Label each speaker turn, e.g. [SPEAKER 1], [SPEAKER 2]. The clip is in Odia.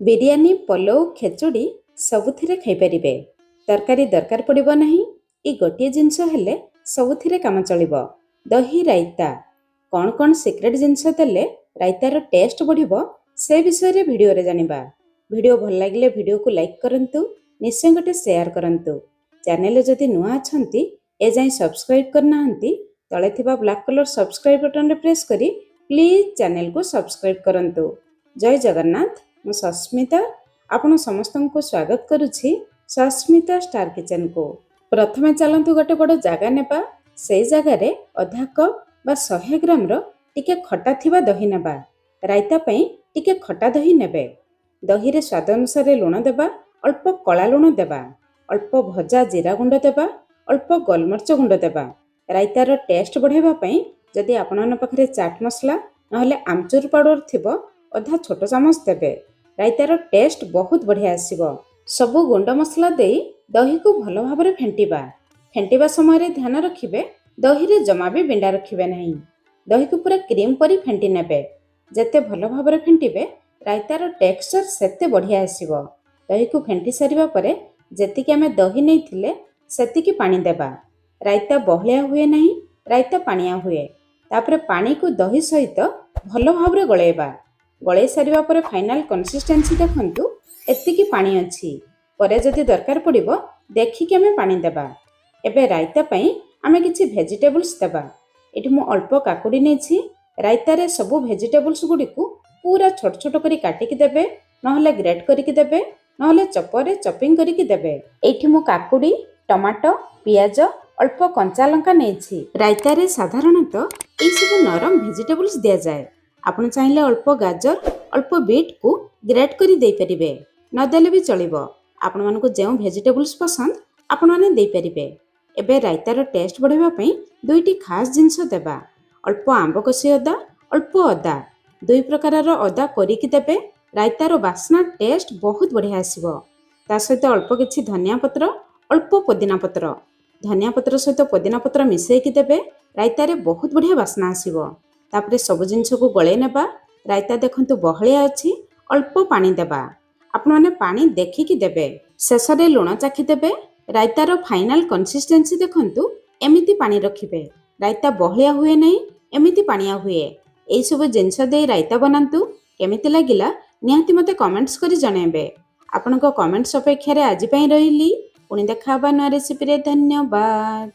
[SPEAKER 1] ବିରିୟାନୀ, ପଲଉ, ଖେଚୁଡ଼ି ସବୁଥିରେ ଖାଇପାରିବେ। ତରକାରୀ ଦରକାର ପଡ଼ିବ ନାହିଁ। ଏ ଗୋଟିଏ ଜିନିଷ ହେଲେ ସବୁଥିରେ କାମ ଚଳିବ। ଦହି ରାଇତା। କ'ଣ କ'ଣ ସିକ୍ରେଟ୍ ଜିନିଷ ଦେଲେ ରାଇତାର ଟେଷ୍ଟ ବଢ଼ିବ ସେ ବିଷୟରେ ଭିଡ଼ିଓରେ ଜାଣିବା। ଭିଡ଼ିଓ ଭଲ ଲାଗିଲେ ଭିଡ଼ିଓକୁ ଲାଇକ୍ କରନ୍ତୁ, ନିଶ୍ଚୟ ଗୋଟେ ସେୟାର କରନ୍ତୁ। ଚ୍ୟାନେଲରେ ଯଦି ନୂଆ ଅଛନ୍ତି ଏଯାଏଁ ସବସ୍କ୍ରାଇବ୍ କରିନାହାନ୍ତି ତଳେ ଥିବା ବ୍ଲାକ୍ କଲର୍ ସବସ୍କ୍ରାଇବ୍ ବଟନରେ ପ୍ରେସ୍ କରି ପ୍ଲିଜ୍ ଚ୍ୟାନେଲକୁ ସବସ୍କ୍ରାଇବ୍ କରନ୍ତୁ। ଜୟ ଜଗନ୍ନାଥ। ମୁଁ ସସ୍ମିତା ଆପଣ ସମସ୍ତଙ୍କୁ ସ୍ୱାଗତ କରୁଛି ସସ୍ମିତା ଷ୍ଟାର କିଚେନକୁ। ପ୍ରଥମେ ଚାଲନ୍ତୁ ଗୋଟେ ବଡ଼ ଜାଗା ନେବା। ସେଇ ଜାଗାରେ ଅଧା କପ୍ ବା 100 ଗ୍ରାମର ଟିକେ ଖଟା ଥିବା ଦହି ନେବା। ରାଇତା ପାଇଁ ଟିକେ ଖଟା ଦହି ନେବେ। ଦହିରେ ସ୍ୱାଦ ଅନୁସାରେ ଲୁଣ ଦେବା, ଅଳ୍ପ କଳା ଲୁଣ ଦେବା, ଅଳ୍ପ ଭଜା ଜିରା ଗୁଣ୍ଡ ଦେବା, ଅଳ୍ପ ଗୋଲମରିଚ ଗୁଣ୍ଡ ଦେବା। ରାଇତାର ଟେଷ୍ଟ ବଢ଼ାଇବା ପାଇଁ ଯଦି ଆପଣଙ୍କ ପାଖରେ ଚାଟ୍ ମସଲା ନହେଲେ ଆମଚୁର ପାଉଡର ଥିବ ଅଧା ଛୋଟ ଚାମଚ ଦେବେ। ରାଇତାର ଟେଷ୍ଟ ବହୁତ ବଢ଼ିଆ ଆସିବ। ସବୁ ଗୁଣ୍ଡ ମସଲା ଦେଇ ଦହିକୁ ଭଲ ଭାବରେ ଫେଣ୍ଟିବା। ଫେଣ୍ଟିବା ସମୟରେ ଧ୍ୟାନ ରଖିବେ ଦହିରେ ଜମା ବି ବିଣ୍ଡା ରଖିବେ ନାହିଁ। ଦହିକୁ ପୁରା କ୍ରିମ୍ ପରି ଫେଣ୍ଟି ନେବେ। ଯେତେ ଭଲ ଭାବରେ ଫେଣ୍ଟିବେ ରାଇତାର ଟେକ୍ସଚର ସେତେ ବଢ଼ିଆ ଆସିବ। ଦହିକୁ ଫେଣ୍ଟି ସାରିବା ପରେ ଯେତିକି ଆମେ ଦହି ନେଇଥିଲେ ସେତିକି ପାଣି ଦେବା। ରାଇତା ବହଳିଆ ହୁଏ ନାହିଁ, ରାଇତା ପାଣିଆ ହୁଏ। ତାପରେ ପାଣିକୁ ଦହି ସହିତ ଭଲ ଭାବରେ ଗୋଳେଇବା। ଗୋଳେଇ ସାରିବା ପରେ ଫାଇନାଲ କନସିଷ୍ଟେନ୍ସି ଦେଖନ୍ତୁ, ଏତିକି ପାଣି ଅଛି। ପରେ ଯଦି ଦରକାର ପଡ଼ିବ ଦେଖିକି ଆମେ ପାଣି ଦେବା। ଏବେ ରାଇତା ପାଇଁ ଆମେ କିଛି ଭେଜିଟେବୁଲ୍ସ ଦେବା। ଏଠି ମୁଁ ଅଳ୍ପ କାକୁଡ଼ି ନେଇଛି। ରାଇତାରେ ସବୁ ଭେଜିଟେବୁଲ୍ସ ଗୁଡ଼ିକୁ ପୁରା ଛୋଟ ଛୋଟ କରି କାଟିକି ଦେବେ, ନହେଲେ ଗ୍ରେଟ୍ କରିକି ଦେବେ, ନହେଲେ ଚପରରେ ଚପିଂ କରିକି ଦେବେ। ଏଇଠି ମୁଁ କାକୁଡ଼ି, ଟମାଟୋ, ପିଆଜ, ଅଳ୍ପ କଞ୍ଚା ଲଙ୍କା ନେଇଛି। ରାଇତାରେ ସାଧାରଣତଃ ଏଇସବୁ ନରମ ଭେଜିଟେବୁଲ୍ସ ଦିଆଯାଏ। ଆପଣ ଚାହିଁଲେ ଅଳ୍ପ ଗାଜର, ଅଳ୍ପ ବିଟ୍କୁ ଗ୍ରେଟ୍ କରି ଦେଇପାରିବେ, ନଦେଲେ ବି ଚଳିବ। ଆପଣମାନଙ୍କୁ ଯେଉଁ ଭେଜିଟେବୁଲ୍ସ ପସନ୍ଦ ଆପଣମାନେ ଦେଇପାରିବେ। ଏବେ ରାଇତାର ଟେଷ୍ଟ ବଢ଼ାଇବା ପାଇଁ ଦୁଇଟି ଖାସ୍ ଜିନିଷ ଦେବା। ଅଳ୍ପ ଆମ୍ବ କଷି ଅଦା, ଅଳ୍ପ ଅଦା, ଦୁଇ ପ୍ରକାରର ଅଦା କରିକି ଦେବେ। ରାଇତାର ବାସ୍ନା ଟେଷ୍ଟ ବହୁତ ବଢ଼ିଆ ଆସିବ। ତା ସହିତ ଅଳ୍ପ କିଛି ଧନିଆ ପତ୍ର, ଅଳ୍ପ ପୋଦିନା ପତ୍ର। ଧନିଆ ପତ୍ର ସହିତ ପୋଦିନା ପତ୍ର ମିଶାଇକି ଦେବେ। ରାଇତାରେ ବହୁତ ବଢ଼ିଆ ବାସ୍ନା ଆସିବ। ତାପରେ ସବୁ ଜିନିଷକୁ ଗୋଳେଇ ନେବା। ରାଇତା ଦେଖନ୍ତୁ ବହଳିଆ ଅଛି, ଅଳ୍ପ ପାଣି ଦେବା। ଆପଣମାନେ ପାଣି ଦେଖିକି ଦେବେ। ଶେଷରେ ଲୁଣ ଚାଖିଦେବେ। ରାଇତାର ଫାଇନାଲ କନସିଷ୍ଟେନ୍ସି ଦେଖନ୍ତୁ, ଏମିତି ପାଣି ରଖିବେ। ରାଇତା ବହଳିଆ ହୁଏ ନାହିଁ, ଏମିତି ପାଣିଆ ହୁଏ। ଏଇସବୁ ଜିନିଷ ଦେଇ ରାଇତା ବନାନ୍ତୁ। କେମିତି ଲାଗିଲା ନିହାତି ମୋତେ କମେଣ୍ଟସ୍ କରି ଜଣାଇବେ। ଆପଣଙ୍କ କମେଣ୍ଟସ୍ ଅପେକ୍ଷାରେ ଆଜି ପାଇଁ ରହିଲି। ପୁଣି ଦେଖା ହେବା ନୂଆ ରେସିପିରେ। ଧନ୍ୟବାଦ।